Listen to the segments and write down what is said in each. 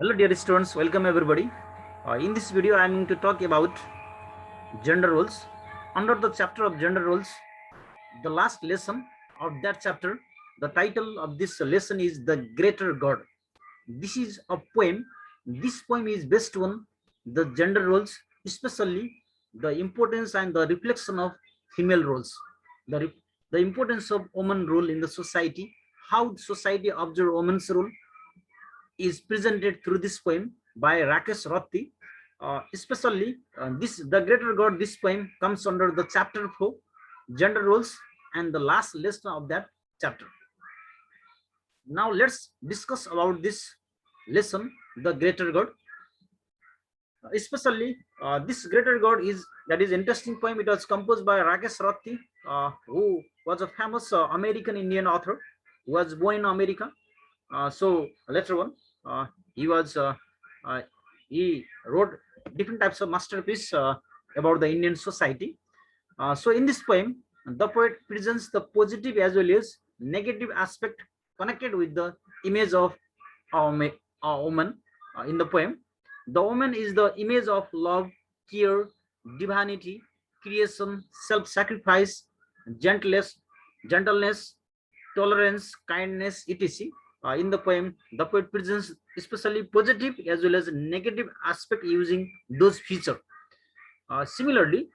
Hello dear students, welcome everybody. In this video I am going to talk about gender roles. Under the chapter of gender roles, the last lesson of that chapter, the title of this lesson is The Greater God. This is a poem. This poem is based on the gender roles, especially the importance and the reflection of female roles, the, the importance of woman role in the society, how society observes woman's role is presented through this poem by Rakesh Ratti. Especially this the greater God. This poem comes under the chapter 4, gender roles, and the last lesson of that chapter. Now let's discuss about this lesson, the greater God. Especially this greater God is that is interesting poem. It was composed by Rakesh Ratti, who was a famous American Indian author who was born in America. So later on, he was uh, he wrote different types of masterpiece about the Indian society. So in this poem, the poet presents the positive as well as negative aspect connected with the image of a woman in the poem. The woman is the image of love, care, divinity, creation, self-sacrifice, gentleness, gentleness, tolerance, kindness, etc. In the poem, the poet presents especially positive as well as negative aspect using those features. Similarly,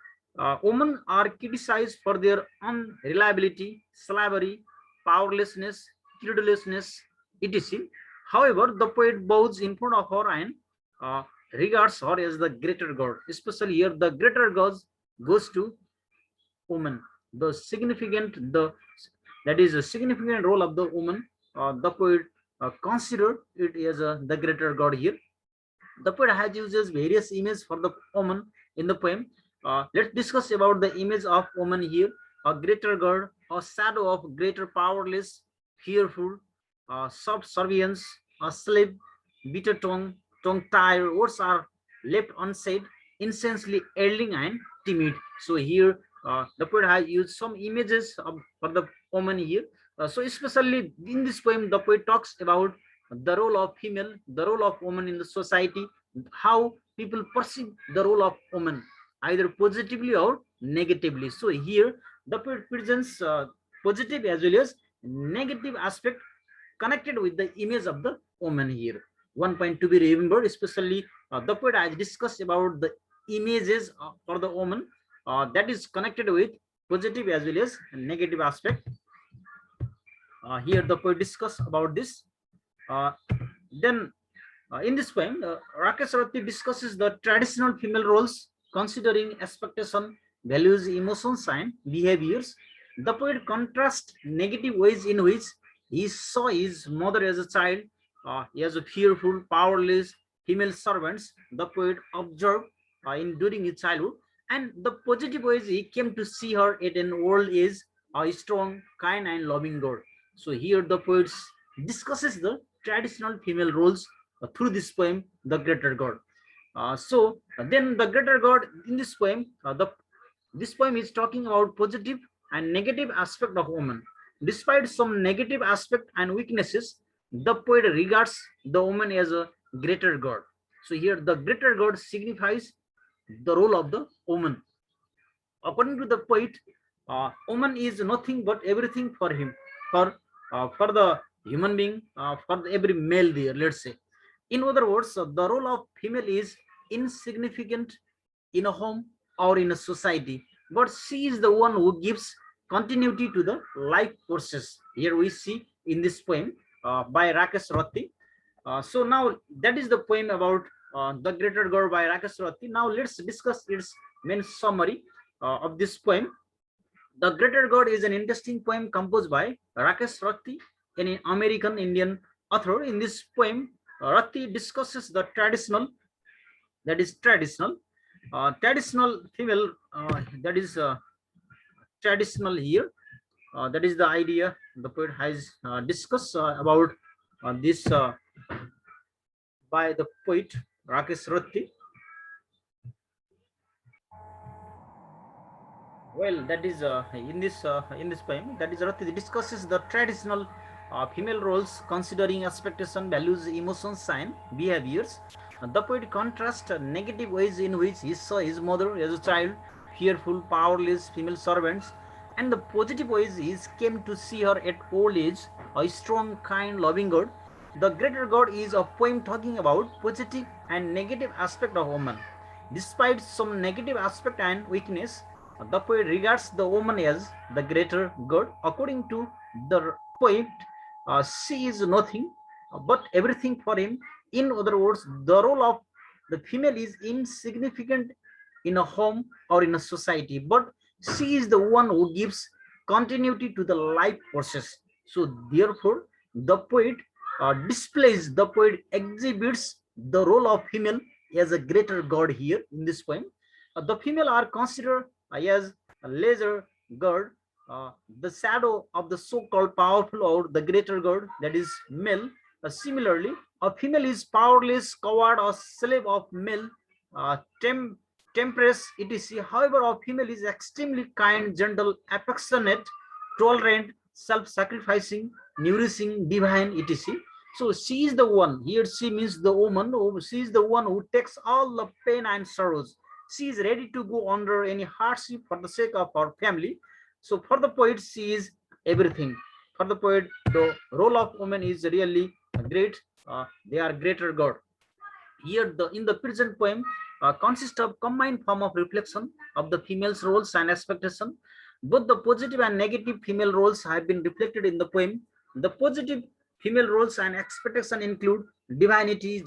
women are criticized for their unreliability, slavery, powerlessness, credulousness, etc. However, the poet bows in front of her and uh, regards her as the greater God. Especially here, the greater God goes to woman. The significant, the that is a significant role of the woman. The poet considered it as the greater God here. The poet has uses various images for the woman in the poem. Let's discuss about the image of woman here. A greater God, a shadow of greater powerless, fearful, subservience, a slave, bitter tongue, tongue tied, words are left unsaid, insensely ailing and timid. So here the poet has used some images for the woman here. So especially in this poem, the poet talks about the role of female, the role of woman in the society, how people perceive the role of woman, either positively or negatively. So here the poet presents positive as well as negative aspect connected with the image of the woman here. One point to be remembered, especially the poet has discussed about the images for the woman that is connected with positive as well as negative aspect. Here the poet discuss about this. Uh, then in this poem, Rakesh Ratti discusses the traditional female roles, considering expectation, values, emotions, and behaviors. The poet contrasts negative ways in which he saw his mother as a child, as a fearful, powerless female servants. The poet observed in during his childhood, and the positive ways he came to see her at an old age, a strong, kind, and loving God. So here the poet discusses the traditional female roles through this poem, The Greater God. Then the Greater God in this poem, this poem is talking about positive and negative aspect of woman. Despite some negative aspect and weaknesses, the poet regards the woman as a greater God. So here the greater God signifies the role of the woman. According to the poet, woman is nothing but everything for him, for the human being, for every male there, let's say. In other words, the role of female is insignificant in a home or in a society, but she is the one who gives continuity to the life process. Here we see in this poem by Rakesh Ratti. So now that is the poem about the greater God by Rakesh Ratti. Now let's discuss its main summary of this poem. The Greater God is an interesting poem composed by Rakesh Ratti, an American Indian author. In this poem, Ratti discusses the traditional female, that is traditional here. That is the idea the poet has discussed about this by the poet Rakesh Ratti. Well, that is in this poem, that is Ratti discusses the traditional female roles considering expectation, values, emotions, and behaviors. The poet contrasts negative ways in which he saw his mother as a child, fearful, powerless female servants, and the positive ways he came to see her at old age, a strong, kind, loving God. The Greater God is a poem talking about positive and negative aspect of woman. Despite some negative aspect and weakness, the poet regards the woman as the greater God. According to the poet, she is nothing but everything for him. In other words, the role of the female is insignificant in a home or in a society, but she is the one who gives continuity to the life process. So, therefore, the poet exhibits the role of female as a greater god here in this poem. The female are considered as a lesser god, the shadow of the so-called powerful or the greater god, that is male. Similarly, a female is powerless, coward, or slave of male, uh, tem- temperance, etc. However, a female is extremely kind, gentle, affectionate, tolerant, self-sacrificing, nourishing, divine, etc. So she is the one, here she means the woman, she is the one who takes all the pain and sorrows. She is ready to go under any hardship for the sake of her family. So for the poet, she is everything. For the poet, the role of woman is really great. They are greater God. Here, in the present poem consists of combined form of reflection of the female's roles and expectation. Both the positive and negative female roles have been reflected in the poem. The positive female roles and expectation include divinity,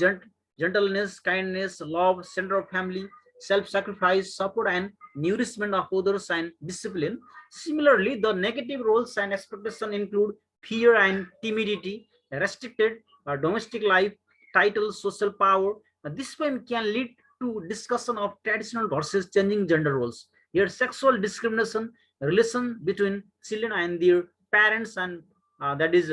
gentleness, kindness, love, center of family, self-sacrifice, support, and nourishment of others, and discipline. Similarly, the negative roles and expectation include fear and timidity, restricted domestic life, title, social power. This poem can lead to discussion of traditional versus changing gender roles. Here, sexual discrimination, relation between children and their parents, and that is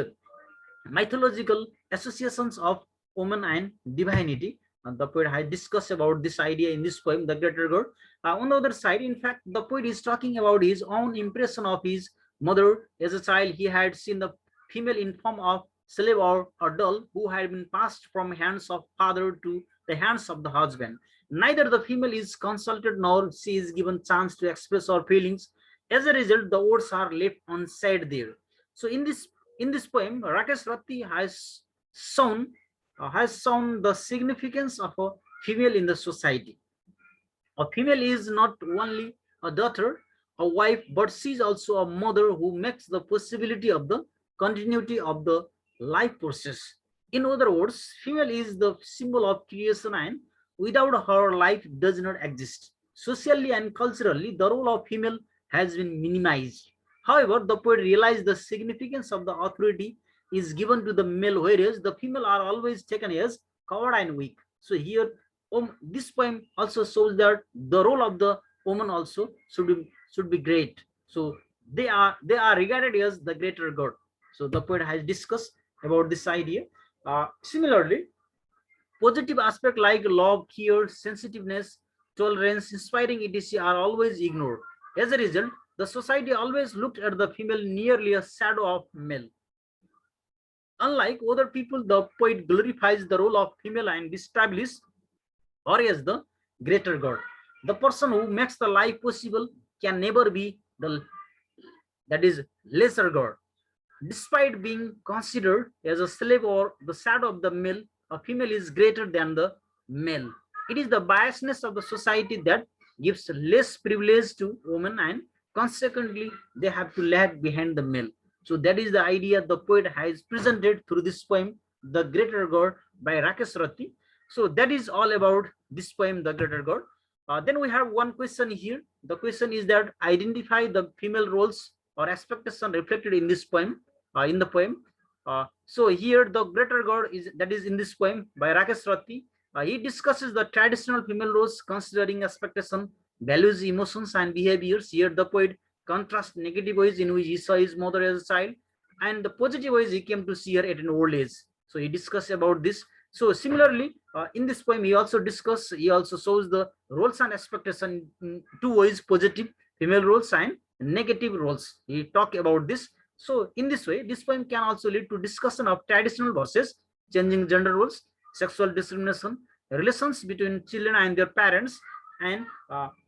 mythological associations of woman and divinity. The poet has discussed about this idea in this poem, The Greater God. On the other side, in fact, the poet is talking about his own impression of his mother. As a child, he had seen the female in form of slave or a doll who had been passed from hands of father to the hands of the husband. Neither the female is consulted nor she is given chance to express her feelings. As a result, the words are left unsaid there. So in this poem, Rakesh Ratti shown has shown the significance of a female in the society. A female is not only a daughter, a wife, but she is also a mother who makes the possibility of the continuity of the life process. In other words, female is the symbol of creation, and without her, life does not exist. Socially and culturally, the role of female has been minimized. However, the poet realized the significance of the authority is given to the male, whereas the female are always taken as coward and weak. So here, this poem also shows that the role of the woman also should be great. So they are regarded as the greater god. So the poet has discussed about this idea. Similarly, positive aspect like love, care, sensitiveness, tolerance, inspiring etc. are always ignored. As a result, the society always looked at the female nearly a shadow of male. Unlike other people, the poet glorifies the role of female and establishes or as the greater God. The person who makes the life possible can never be the that is lesser God. Despite being considered as a slave or the shadow of the male, a female is greater than the male. It is the biasness of the society that gives less privilege to women, and consequently they have to lag behind the male. So that is the idea the poet has presented through this poem, The Greater God by Rakesh Ratti. So that is all about this poem, The Greater God. Then we have one question here. The question is that identify the female roles or expectation reflected in this poem, in the poem. So here the greater God is that is in this poem by Rakesh Ratti. He discusses the traditional female roles considering expectation, values, emotions, and behaviors. Here the poet contrasts negative ways in which he saw his mother as a child and the positive ways he came to see her at an old age. So he discussed about this. So similarly, in this poem, he also shows the roles and expectation in two ways: positive female roles and negative roles. He talk about this. So in this way, this poem can also lead to discussion of traditional versus changing gender roles, sexual discrimination, relations between children and their parents, and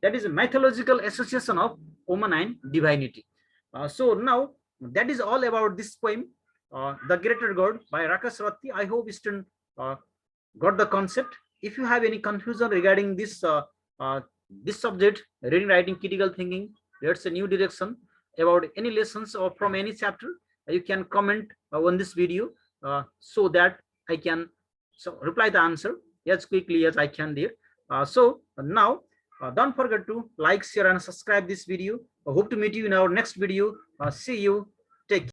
that is a mythological association of woman and divinity. So now that is all about this poem, The Greater God by Rakesh Ratti. I hope students got the concept. If you have any confusion regarding this subject, reading, writing, critical thinking, that's a new direction about any lessons or from any chapter, you can comment on this video, so that I can reply the answer as quickly as I can there. So now, don't forget to like, share, and subscribe this video. I hope to meet you in our next video. See you. Take care.